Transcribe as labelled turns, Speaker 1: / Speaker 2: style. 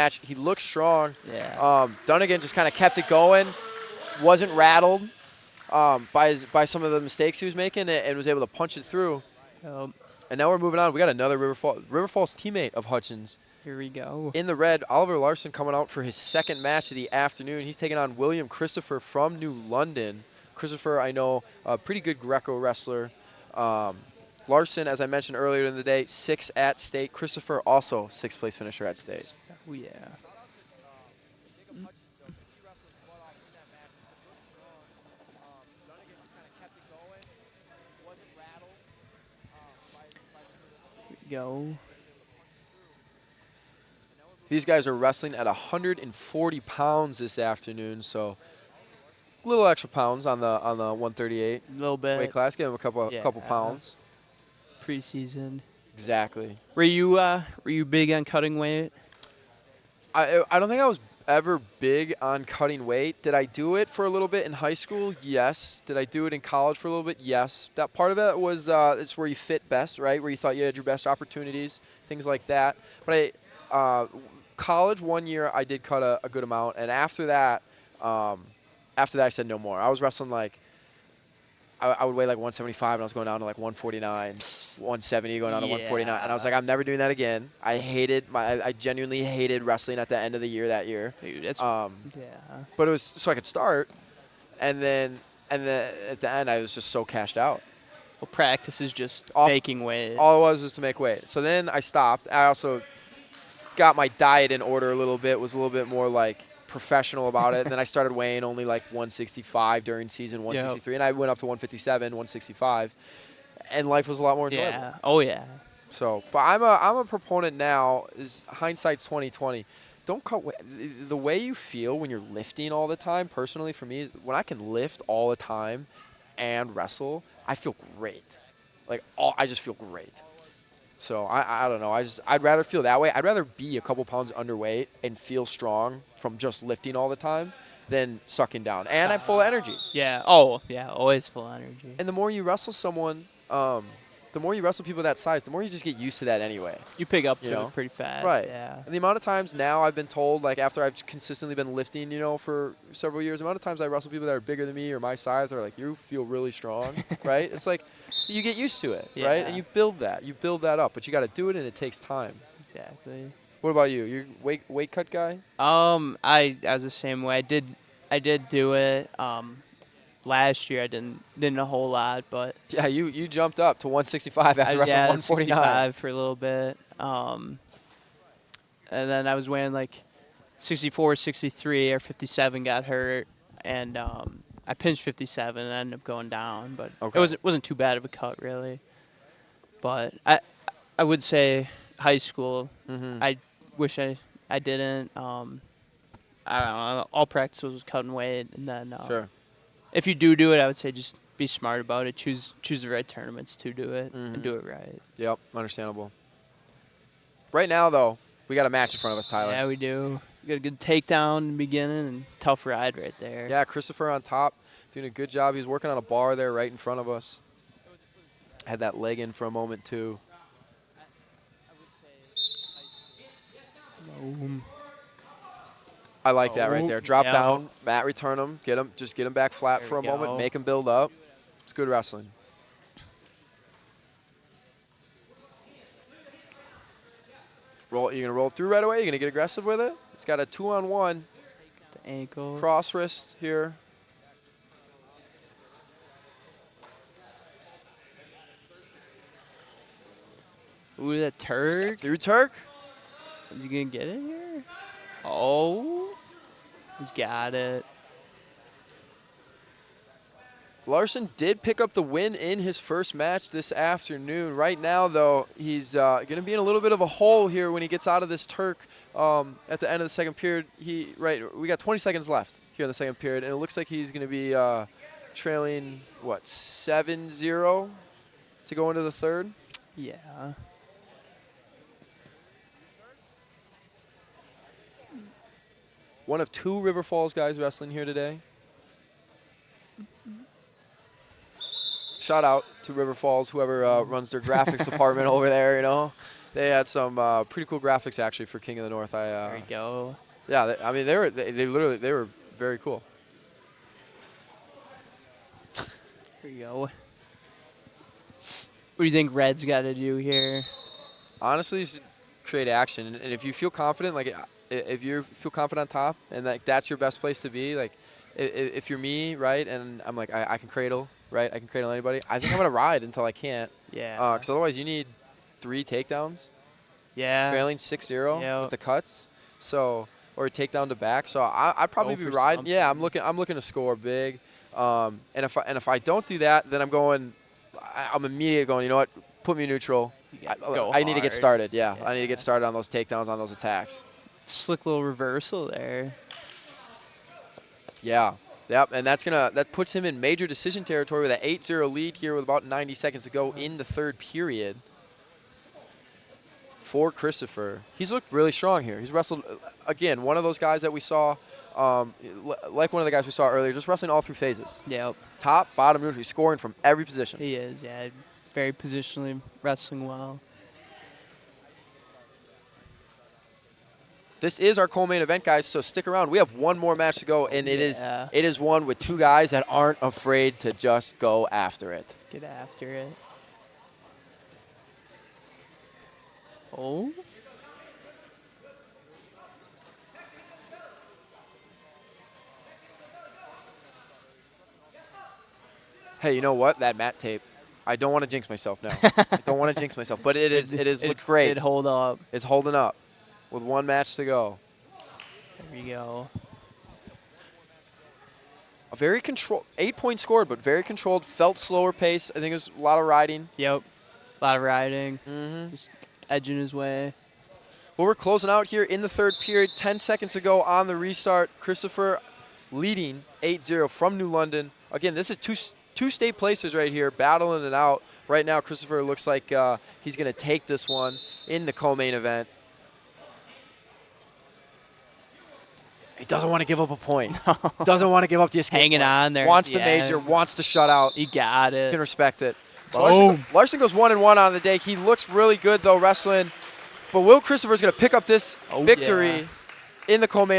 Speaker 1: match. He looked strong.
Speaker 2: Yeah.
Speaker 1: Dunnigan just kind of kept it going, wasn't rattled by some of the mistakes he was making, and was able to punch it through. And now we're moving on. We got another River Falls teammate of Hutchins.
Speaker 2: Here we go.
Speaker 1: In the red, Oliver Larson coming out for his second match of the afternoon. He's taking on William Christopher from New London. Christopher, I know, a pretty good Greco wrestler. Larson, as I mentioned earlier in the day, 6 at state. Christopher, also 6th place finisher at state.
Speaker 2: Oh, yeah. Go.
Speaker 1: These guys are wrestling at 140 pounds this afternoon, so a little extra pounds on the 138
Speaker 2: A little bit.
Speaker 1: weight class. Give them a couple pounds.
Speaker 2: Preseason.
Speaker 1: Exactly.
Speaker 2: Were you big on cutting weight?
Speaker 1: I don't think I was ever big on cutting weight. Did I do it for a little bit in high school? Yes. Did I do it in college for a little bit? Yes. That part of it was it's where you fit best, right? Where you thought you had your best opportunities, things like that. But college 1 year I did cut a good amount, and after that I said no more. I was wrestling like I would weigh like 175, and I was going down to like 149, 170, going down to 149, and I was like, I'm never doing that again. I genuinely hated wrestling at the end of the year that year.
Speaker 2: Dude, that's
Speaker 1: yeah. But it was so I could start, and then at the end I was just so cashed out.
Speaker 2: Well, practice is just making weight.
Speaker 1: All it was to make weight. So then I stopped. I also got my diet in order a little bit. Was a little bit more like professional about it, and then I started weighing only like 165 during season 163, and I went up to 157, 165, and life was a lot more enjoyable.
Speaker 2: Yeah. Oh yeah.
Speaker 1: So, but I'm a proponent now. Is hindsight's 2020. Don't cut the way you feel when you're lifting all the time. Personally, for me, when I can lift all the time and wrestle, I feel great. Like I just feel great. So I don't know. I'd rather feel that way. I'd rather be a couple pounds underweight and feel strong from just lifting all the time than sucking down. And I'm full of energy.
Speaker 2: Yeah. Oh yeah. Always full of energy.
Speaker 1: And the more you wrestle someone, the more you wrestle people that size, the more you just get used to that anyway.
Speaker 2: You pick up to it pretty fast.
Speaker 1: Right.
Speaker 2: Yeah.
Speaker 1: And the amount of times now I've been told, like after I've consistently been lifting, for several years, the amount of times I wrestle people that are bigger than me or my size, they're like, you feel really strong, right? It's like you get used to it, right? And you build that up, but you got to do it, and it takes time.
Speaker 2: Exactly.
Speaker 1: What about you? You weight cut guy?
Speaker 2: I was the same way. I did do it. Last year I didn't a whole lot, but
Speaker 1: yeah, you jumped up to 165 after wrestling 149
Speaker 2: 65 for a little bit. And then I was weighing like 64, 63, Air 57 got hurt, and I pinched 57 and I ended up going down, but it wasn't too bad of a cut really. But I would say high school. I wish I didn't. I don't know. All practice was cutting weight, and then
Speaker 1: sure.
Speaker 2: If you do it, I would say just be smart about it. Choose the right tournaments to do it and do it right.
Speaker 1: Yep, understandable. Right now, though, we got a match in front of us, Tyler.
Speaker 2: Yeah, we do. We got a good takedown in the beginning and tough ride right there.
Speaker 1: Yeah, Christopher on top, doing a good job. He's working on a bar there right in front of us. Had that leg in for a moment, too.
Speaker 2: Boom.
Speaker 1: I like that right there. Drop down, mat return him, just get him back flat for a moment, make him build up. It's good wrestling. You're gonna roll through right away. You're gonna get aggressive with it. He's got a 2-on-1.
Speaker 2: The ankle.
Speaker 1: Cross wrist here.
Speaker 2: Ooh, that Turk.
Speaker 1: Step through Turk.
Speaker 2: Is he gonna get it here? Oh, he's got it.
Speaker 1: Larson did pick up the win in his first match this afternoon. Right now, though, he's going to be in a little bit of a hole here when he gets out of this Turk at the end of the second period. We got 20 seconds left here in the second period, and it looks like he's going to be trailing, 7-0 to go into the third?
Speaker 2: Yeah.
Speaker 1: One of 2 River Falls guys wrestling here today. shout out to River Falls, whoever runs their graphics department over there. You know, they had some pretty cool graphics actually for King of the North.
Speaker 2: There you go.
Speaker 1: Yeah, I mean they were very cool.
Speaker 2: There you go. What do you think Red's got to do here?
Speaker 1: Honestly, just create action, and if you feel confident, like if you feel confident on top, and like that's your best place to be, like if you're me, right, and I'm like I can cradle, right, I can cradle anybody. I think I'm gonna ride until I can't.
Speaker 2: Yeah.
Speaker 1: Because otherwise you need 3 takedowns.
Speaker 2: Yeah.
Speaker 1: Trailing 6-0
Speaker 2: Yep.
Speaker 1: with the cuts, so or a takedown to back. So I'd probably
Speaker 2: Go
Speaker 1: be
Speaker 2: for
Speaker 1: riding.
Speaker 2: something.
Speaker 1: Yeah, I'm looking to score big. And if I don't do that, then I'm immediately going. You know what? Put me neutral.
Speaker 2: Go
Speaker 1: I need to get
Speaker 2: hard.
Speaker 1: started. Yeah, I need to
Speaker 2: Yeah.
Speaker 1: get started on those takedowns, on those attacks.
Speaker 2: Slick little reversal there.
Speaker 1: Yeah. Yep, and that puts him in major decision territory with an 8-0 lead here with about 90 seconds to go in the third period. For Christopher, he's looked really strong here. He's wrestled, again, one of those guys that we saw, like one of the guys we saw earlier, just wrestling all through phases.
Speaker 2: Yep.
Speaker 1: Top, bottom, neutral. He's scoring from every position.
Speaker 2: He is, yeah. Very positionally wrestling well.
Speaker 1: This is our co-main event, guys, so stick around. We have one more match to go, and it is one with 2 guys that aren't afraid to just go after it.
Speaker 2: Get after it. Oh.
Speaker 1: Hey, you know what? That mat tape. I don't want to jinx myself now. I don't want to jinx myself, but it is looked great.
Speaker 2: It hold up.
Speaker 1: It's holding up with 1 match to go.
Speaker 2: There we go.
Speaker 1: A very controlled, 8-point scored, but very controlled. Felt slower pace. I think it was a lot of riding.
Speaker 2: Yep. A lot of riding.
Speaker 1: Mm-hmm.
Speaker 2: Just edging his way.
Speaker 1: Well, we're closing out here in the third period. 10 seconds to go on the restart. Christopher leading 8-0 from New London. Again, this is two state places right here battling it out. Right now, Christopher looks like he's going to take this one in the co-main event. He doesn't want to give up a point. Doesn't want to give up the escape
Speaker 2: Hanging
Speaker 1: point.
Speaker 2: on there.
Speaker 1: Wants to
Speaker 2: Yeah.
Speaker 1: major, wants to shut out.
Speaker 2: He got
Speaker 1: You
Speaker 2: it.
Speaker 1: can respect it.
Speaker 2: Boom.
Speaker 1: Larson goes 1-1 on the day. He looks really good, though, wrestling. But Will Christopher's going to pick up this
Speaker 2: Oh,
Speaker 1: victory
Speaker 2: yeah.
Speaker 1: in the co-main event.